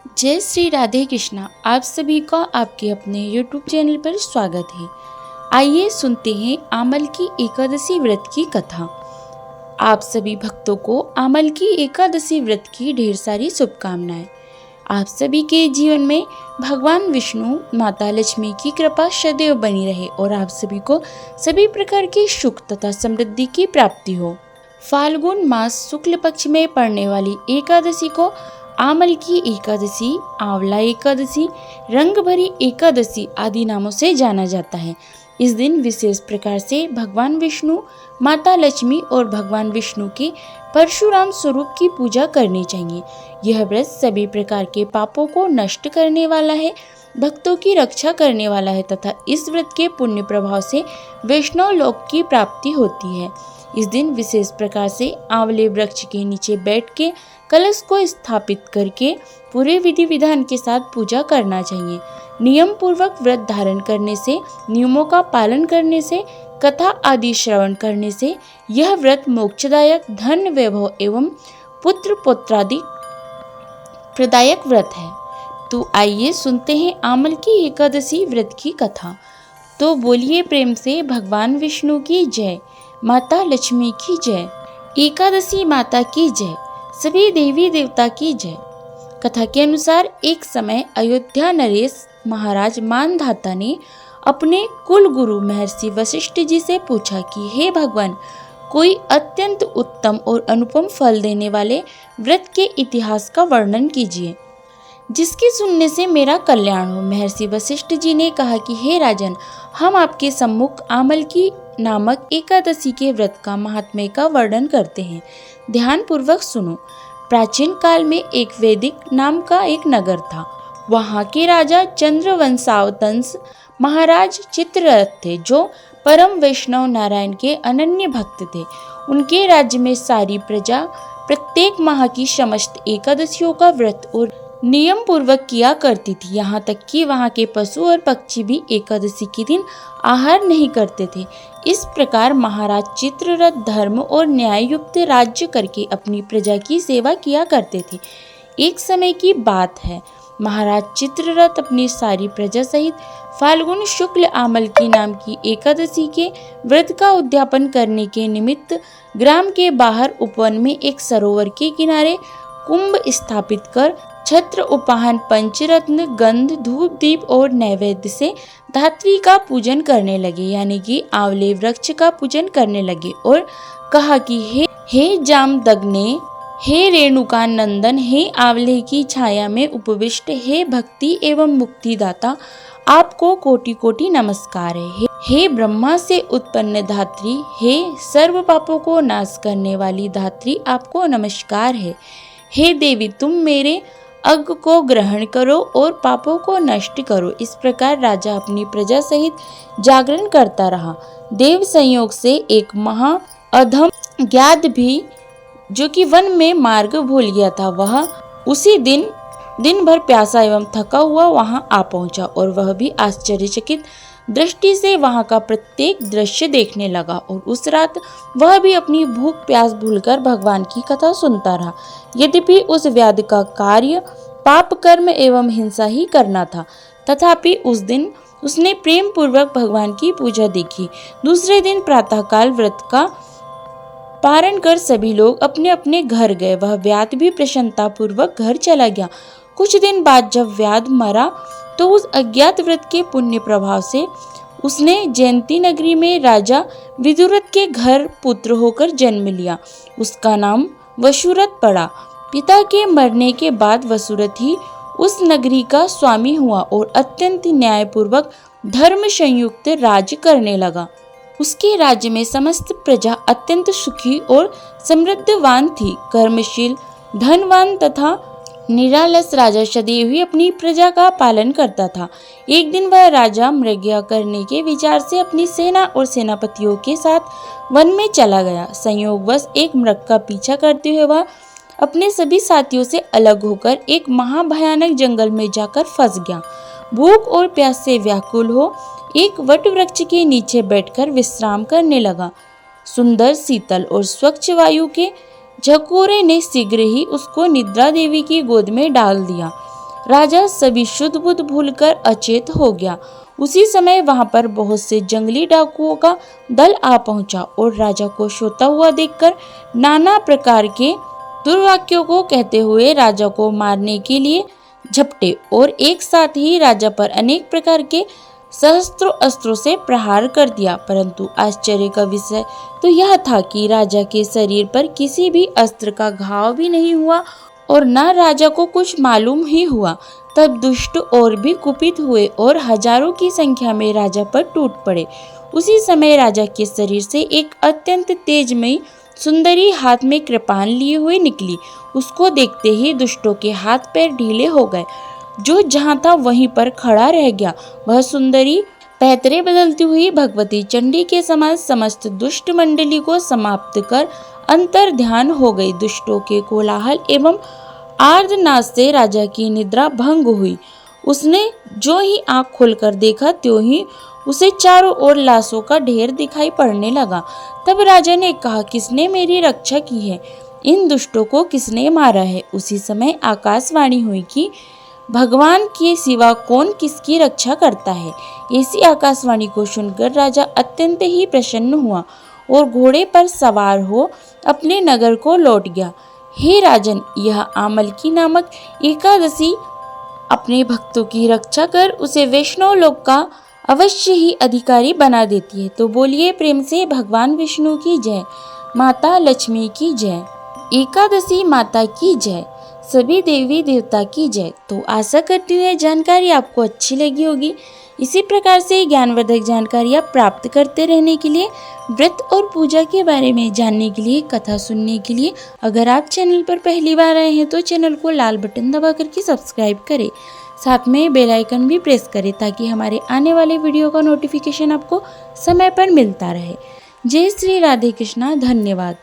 जय श्री राधे कृष्णा। आप सभी का आपके अपने YouTube चैनल पर स्वागत है। आइए सुनते हैं आमल की एकादशी व्रत की कथा। आप सभी भक्तों को आमल की एकादशी व्रत की ढेर सारी शुभकामनाएं। आप सभी के जीवन में भगवान विष्णु माता लक्ष्मी की कृपा सदैव बनी रहे और आप सभी को सभी प्रकार के सुख तथा समृद्धि की प्राप्ति हो। फाल्गुन मास शुक्ल पक्ष में पड़ने वाली एकादशी को आमल की एकादशी, आंवला एकादशी, रंग भरी एकादशी आदि नामों से जाना जाता है। इस दिन विशेष प्रकार से भगवान विष्णु, माता लक्ष्मी और भगवान विष्णु के परशुराम स्वरूप की पूजा करनी चाहिए। यह व्रत सभी प्रकार के पापों को नष्ट करने वाला है, भक्तों की रक्षा करने वाला है तथा इस व्रत के पुण्य प्रभाव से वैष्णव लोक की प्राप्ति होती है। इस दिन विशेष प्रकार से आंवले वृक्ष के नीचे बैठ के कलश को स्थापित करके पूरे विधि विधान के साथ पूजा करना चाहिए। नियम पूर्वक व्रत धारण करने से, नियमों का पालन करने से, कथा आदि श्रवण करने से यह व्रत मोक्षदायक, धन वैभव एवं पुत्र पौत्रादि प्रदायक व्रत है। तो आइए सुनते हैं आमल की एकादशी व्रत की कथा। तो बोलिए प्रेम से भगवान विष्णु की जय, माता लक्ष्मी की जय, एकादशी माता की जय, सभी देवी देवता की जय। कथा के अनुसार एक समय अयोध्या नरेश महाराज मानधाता ने अपने कुल गुरु महर्षि वशिष्ठ जी से पूछा कि हे भगवान, कोई अत्यंत उत्तम और अनुपम फल देने वाले व्रत के इतिहास का वर्णन कीजिए जिसके सुनने से मेरा कल्याण हो। महर्षि वशिष्ठ जी ने कहा कि हे राजन, हम आपके सम्मुख आमल की नामक एकादशी के व्रत का महात्म्य का वर्णन करते हैं। ध्यान पूर्वक सुनो। प्राचीन काल में एक वैदिक नाम का एक नगर था। वहाँ के राजा चंद्रवंशावतंस महाराज चित्ररथ थे, जो परम वैष्णव नारायण के अनन्य भक्त थे। उनके राज्य में सारी प्रजा प्रत्येक माह की समस्त एकादशियों का व्रत और नियम पूर्वक किया करती थी। यहाँ तक कि वहाँ के पशु और पक्षी भी एकादशी के दिन आहार नहीं करते थे। इस प्रकार महाराज चित्ररथ धर्म और न्याय युक्त राज्य करके अपनी प्रजा की सेवा किया करते थे। एक समय की बात है, महाराज चित्ररथ अपनी सारी प्रजा सहित फाल्गुन शुक्ल आमल की नाम की एकादशी के व्रत का उद्यापन करने के निमित्त ग्राम के बाहर उपवन में एक सरोवर के किनारे कुंभ स्थापित कर छत्र, उपाहन, पंचरत्न, गंध, धूप, दीप और नैवेद्य से धात्री का पूजन करने लगे, यानी कि आंवले वृक्ष का पूजन करने लगे और कहा कि हे जामदग्ने, हे रेणुका नंदन, हे आंवले की छाया में उपविष्ट, हे भक्ति एवं मुक्तिदाता, आपको कोटि कोटि नमस्कार है। हे ब्रह्मा से उत्पन्न धात्री, हे सर्व पापों को नाश करने वाली धात्री, आपको नमस्कार है। हे देवी, तुम मेरे अग्ग को ग्रहण करो और पापों को नष्ट करो। इस प्रकार राजा अपनी प्रजा सहित जागरण करता रहा। देव संयोग से एक महा अधम ज्ञात भी, जो कि वन में मार्ग भूल गया था, वह उसी दिन भर प्यासा एवं थका हुआ वहां आ पहुंचा और वह भी आश्चर्यचकित दृष्टि से वहां का प्रत्येक दृश्य देखने लगा। और उस रात वह भी अपनी भूख प्यास भूलकर भगवान की कथा सुनता रहा। यद्यपि उस व्याध का कार्य पाप कर्म एवं हिंसा ही करना था, तथापि उस दिन उसने प्रेम पूर्वक भगवान की पूजा देखी। दूसरे दिन प्रातःकाल व्रत का पारण कर सभी लोग अपने अपने घर गए। वह व्याध भी प्रसन्नता पूर्वक घर चला गया। कुछ दिन बाद जब व्याध मरा तो उस अज्ञात व्रत के पुण्य प्रभाव से उसने जयंती नगरी में राजा विदुरथ के घर पुत्र होकर जन्म लिया। उसका नाम वसुरथ पड़ा। पिता के मरने के बाद वसुरथ ही उस नगरी का स्वामी हुआ और अत्यंत न्यायपूर्वक धर्म संयुक्त राज्य करने लगा। उसके राज्य में समस्त प्रजा अत्यंत सुखी और समृद्धवान थी। कर्मशील, धनवान तथा निरालस राजा सदैव ही अपनी प्रजा का पालन करता था। एक दिन वह राजा मृगया करने के विचार से अपनी सेना और सेनापतियों के साथ वन में चला गया। संयोगवश एक मृग का पीछा करते हुए वह अपने सभी साथियों से अलग होकर एक महाभयानक जंगल में जाकर फंस गया। भूख और प्यास से व्याकुल हो एक वट वृक्ष के नीचे बैठकर विश्राम करने लगा। सुंदर, शीतल और स्वच्छ वायु के झकोरे ने शीघ्र ही उसको निद्रा देवी की गोद में डाल दिया। राजा सभी शुद्ध बुद्ध भूलकर अचेत हो गया। उसी समय वहां पर बहुत से जंगली डाकुओं का दल आ पहुंचा और राजा को सोता हुआ देखकर नाना प्रकार के दुर्वाक्यों को कहते हुए राजा को मारने के लिए झपटे और एक साथ ही राजा पर अनेक प्रकार के सहस्त्रों अस्त्रों से प्रहार कर दिया। परंतु आश्चर्य का विषय तो यह था कि राजा के शरीर पर किसी भी अस्त्र का घाव भी नहीं हुआ और न राजा को कुछ मालूम ही हुआ। तब दुष्ट और भी कुपित हुए और हजारों की संख्या में राजा पर टूट पड़े। उसी समय राजा के शरीर से एक अत्यंत तेजमयी सुंदरी हाथ में कृपाण लिए हुए निकली। उसको देखते ही दुष्टों के हाथ पैर ढीले हो गए। जो जहां था वहीं पर खड़ा रह गया। वह सुंदरी पैतरे बदलती हुई भगवती चंडी के समान समस्त दुष्ट मंडली को समाप्त कर अंतर ध्यान हो गई। दुष्टों के कोलाहल एवं आर्तनाद से राजा की निद्रा भंग हुई। उसने जो ही आंख खोलकर देखा त्यों ही उसे चारों ओर लाशों का ढेर दिखाई पड़ने लगा। तब राजा ने कहा, किसने मेरी रक्षा की है? इन दुष्टों को किसने मारा है? उसी समय आकाशवाणी हुई कि भगवान के सिवा कौन किसकी रक्षा करता है। ऐसी आकाशवाणी को सुनकर राजा अत्यंत ही प्रसन्न हुआ और घोड़े पर सवार हो अपने नगर को लौट गया। हे राजन, यह आमलकी नामक एकादशी अपने भक्तों की रक्षा कर उसे वैष्णव लोक का अवश्य ही अधिकारी बना देती है। तो बोलिए प्रेम से भगवान विष्णु की जय, माता लक्ष्मी की जय, एकादशी माता की जय, सभी देवी देवता की जय। तो आशा करती हूँ जानकारी आपको अच्छी लगी होगी। इसी प्रकार से ज्ञानवर्धक जानकारियाँ प्राप्त करते रहने के लिए, व्रत और पूजा के बारे में जानने के लिए, कथा सुनने के लिए अगर आप चैनल पर पहली बार आए हैं तो चैनल को लाल बटन दबा करके सब्सक्राइब करें। साथ में बेल आइकन भी प्रेस करें ताकि हमारे आने वाले वीडियो का नोटिफिकेशन आपको समय पर मिलता रहे। जय श्री राधे कृष्णा। धन्यवाद।